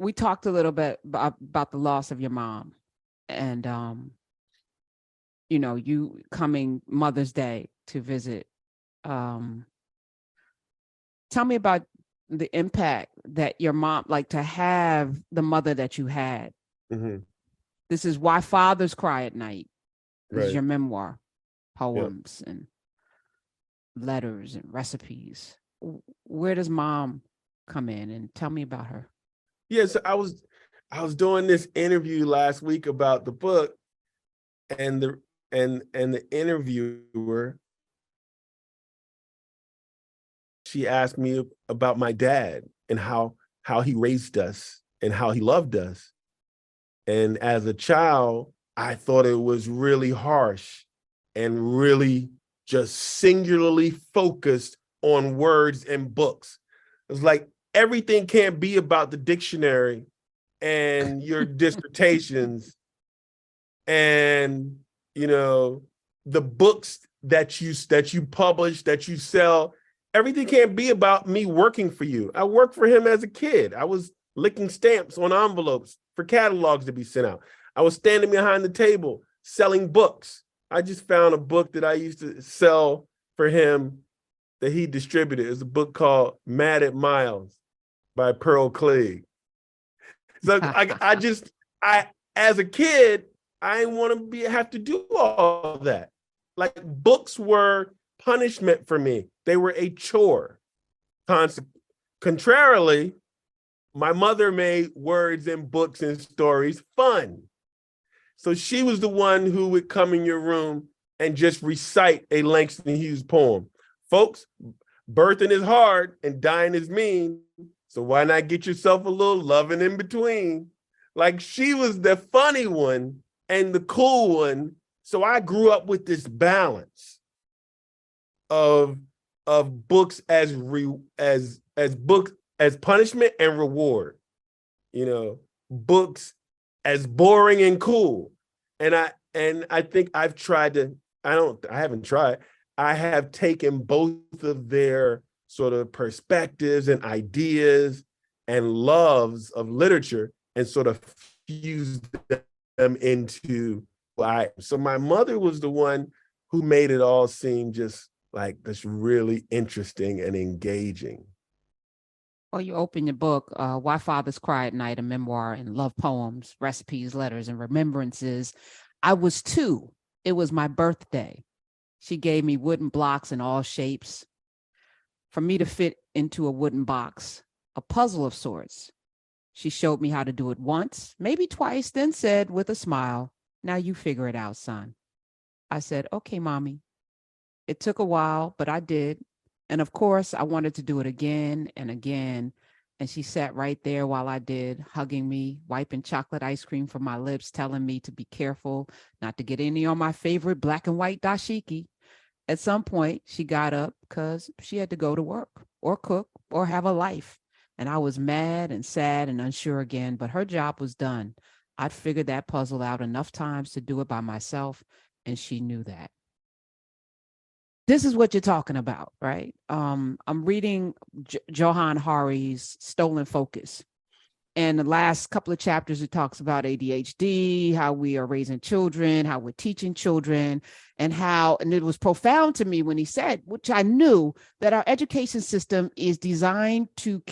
we talked a little bit about the loss of your mom, and you coming Mother's Day to visit. Tell me about the impact that your mom, like, to have the mother that you had. Mm-hmm. This is Why Fathers Cry at Night. This is Right. your memoir, Yep. poems and letters and recipes. Where does mom come in, and tell me about her? Yeah, so I was doing this interview last week about the book, and the interviewer, she asked me about my dad and how he raised us and how he loved us. And as a child, I thought it was really harsh and really just singularly focused on words and books. It's like everything can't be about the dictionary and your dissertations and the books that you publish, that you sell. Everything can't be about me working for you. I worked for him as a kid. I was licking stamps on envelopes for catalogs to be sent out. I was standing behind the table selling books. I just found a book that I used to sell for him that he distributed. It's a book called Mad at Miles by Pearl Cleage. So I as a kid, I didn't want to have to do all that. Like, books were punishment for me. They were a chore. Contrarily, my mother made words and books and stories fun. So she was the one who would come in your room and just recite a Langston Hughes poem. Folks, birthing is hard and dying is mean. So why not get yourself a little loving in between? Like, she was the funny one and the cool one. So I grew up with this balance of books as books as punishment and reward. Books as boring and cool. And I think I've tried to, I haven't tried. I have taken both of their sort of perspectives and ideas and loves of literature and sort of fused them into so my mother was the one who made it all seem just like this really interesting and engaging. Well, you open your book, Why Fathers Cry at Night, a memoir and love poems, recipes, letters, and remembrances. I was 2. It was my birthday. She gave me wooden blocks in all shapes for me to fit into a wooden box, a puzzle of sorts. She showed me how to do it once, maybe twice, then said with a smile, "Now you figure it out, son." I said, "Okay, mommy." It took a while, but I did. And of course, I wanted to do it again and again. And she sat right there while I did, hugging me, wiping chocolate ice cream from my lips, telling me to be careful not to get any on my favorite black and white dashiki. At some point, she got up because she had to go to work or cook or have a life. And I was mad and sad and unsure again, but her job was done. I'd figured that puzzle out enough times to do it by myself, and she knew that. This is what you're talking about, right? I'm reading Johan Hari's Stolen Focus. And the last couple of chapters, it talks about ADHD, how we are raising children, how we're teaching children, and it was profound to me when he said, which I knew, that our education system is designed to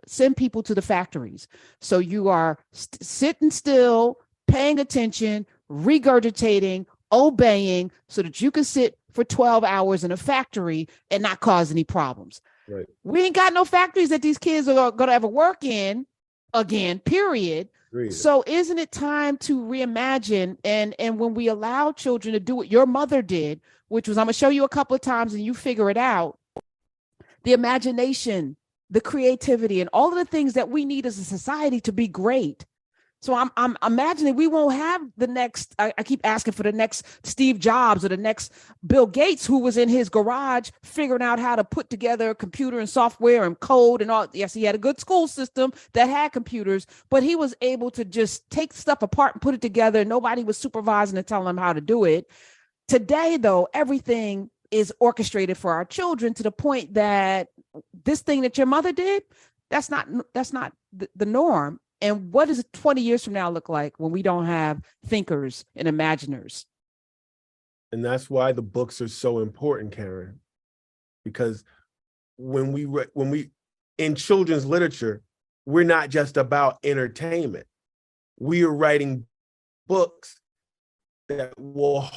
send people to the factories. So you are sitting still, paying attention, regurgitating, obeying, so that you can sit for 12 hours in a factory and not cause any problems. Right. We ain't got no factories that these kids are going to ever work in again, period. Really? So isn't it time to reimagine? And when we allow children to do what your mother did, which was, I'm going to show you a couple of times and you figure it out, the imagination, the creativity, and all of the things that we need as a society to be great. So I'm imagining we won't have the next, I keep asking for the next Steve Jobs or the next Bill Gates, who was in his garage figuring out how to put together a computer and software and code and all. Yes, he had a good school system that had computers, but he was able to just take stuff apart and put it together. Nobody was supervising and telling him how to do it. Today, though, everything is orchestrated for our children to the point that this thing that your mother did, That's not the norm. And what does 20 years from now look like when we don't have thinkers and imaginers? And that's why the books are so important, Karen, because when we in children's literature, we're not just about entertainment. We are writing books that will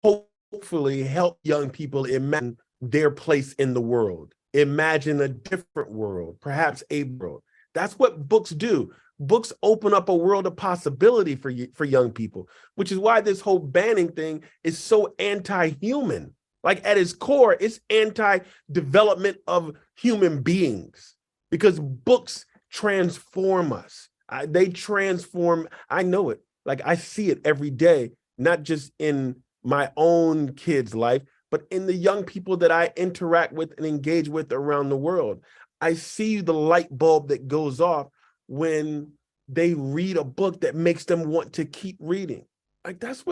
hopefully help young people imagine their place in the world, imagine a different world, perhaps a world. That's what books do. Books open up a world of possibility for young people, which is why this whole banning thing is so anti-human. Like at its core, it's anti-development of human beings, because books transform us. They transform, I know it. Like I see it every day, not just in my own kid's life, but in the young people that I interact with and engage with around the world. I see the light bulb that goes off when they read a book that makes them want to keep reading. Like that's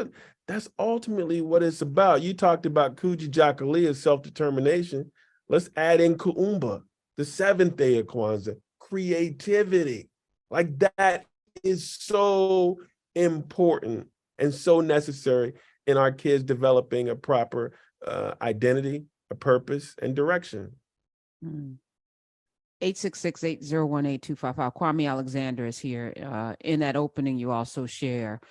ultimately what it's about. You talked about Kujichagulia's self-determination. Let's add in Kuumba, the seventh day of Kwanzaa, creativity. Like that is so important and so necessary in our kids developing a proper identity, a purpose, and direction. 866-801-8255. Kwame Alexander is here. In that opening, you also share,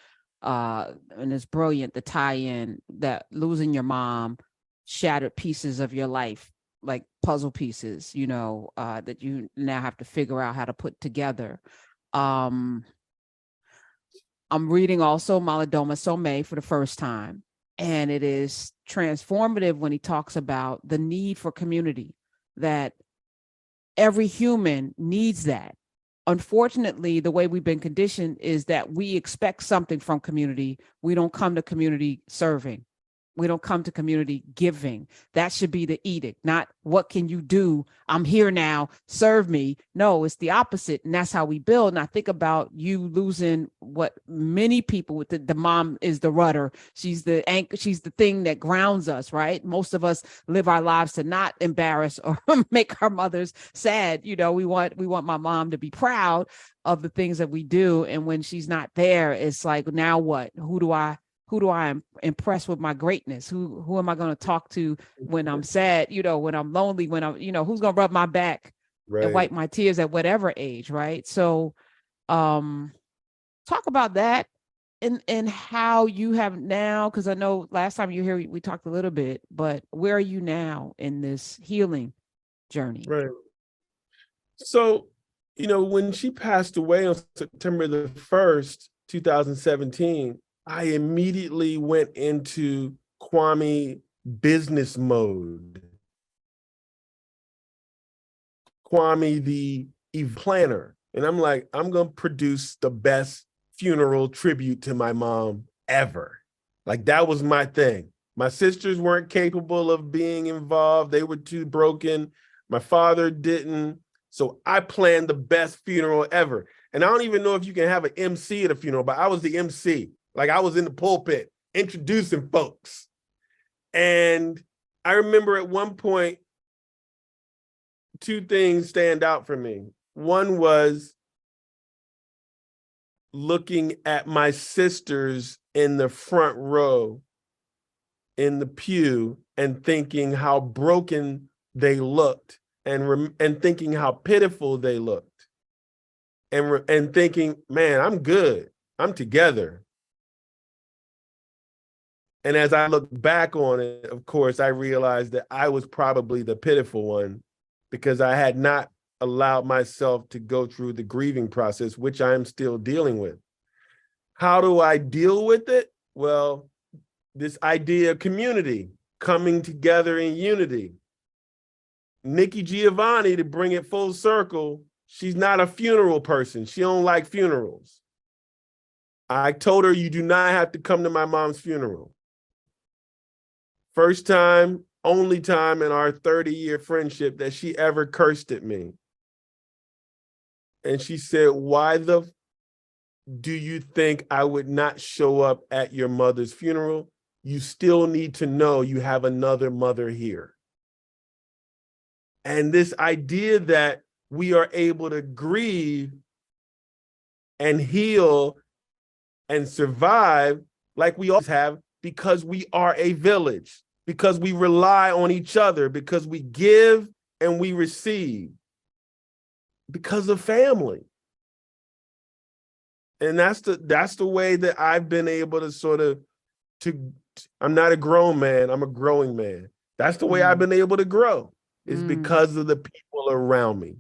and it's brilliant, the tie-in that losing your mom shattered pieces of your life, like puzzle pieces, that you now have to figure out how to put together. I'm reading also Malidoma Somé for the first time, and it is transformative when he talks about the need for community, that every human needs that. Unfortunately, the way we've been conditioned is that we expect something from community. We don't come to community serving. We don't come to community giving. That should be the edict, not what can you do? I'm here now, serve me. No, it's the opposite. And that's how we build. And I think about you losing what many people with the mom is the rudder. She's the anchor. She's the thing that grounds us, right? Most of us live our lives to not embarrass or make our mothers sad. We want my mom to be proud of the things that we do. And when she's not there, it's like, now what? Who do I impress with my greatness? Who am I going to talk to when I'm sad, when I'm lonely, when I'm, who's going to rub my back and wipe my tears at whatever age, right? So talk about that and how you have now, because I know last time you were here, we talked a little bit, but where are you now in this healing journey? Right. So, when she passed away on September the 1st, 2017, I immediately went into Kwame business mode. Kwame the planner. And I'm like, I'm going to produce the best funeral tribute to my mom ever. Like that was my thing. My sisters weren't capable of being involved. They were too broken. My father didn't. So I planned the best funeral ever. And I don't even know if you can have an MC at a funeral, but I was the MC. Like I was in the pulpit introducing folks. And I remember at one point, two things stand out for me. One was looking at my sisters in the front row in the pew and thinking how broken they looked and thinking how pitiful they looked and thinking, man, I'm good. I'm together. And as I look back on it, of course, I realized that I was probably the pitiful one because I had not allowed myself to go through the grieving process, which I am still dealing with. How do I deal with it? Well, this idea of community, coming together in unity. Nikki Giovanni, to bring it full circle, she's not a funeral person. She don't like funerals. I told her, you do not have to come to my mom's funeral. First time, only time in our 30-year friendship that she ever cursed at me. And she said, why do you think I would not show up at your mother's funeral? You still need to know you have another mother here. And this idea that we are able to grieve and heal and survive like we always have, because we are a village, because we rely on each other, because we give and we receive, because of family. And that's the way that I've been able to I'm not a grown man, I'm a growing man. That's the way I've been able to grow, is because of the people around me.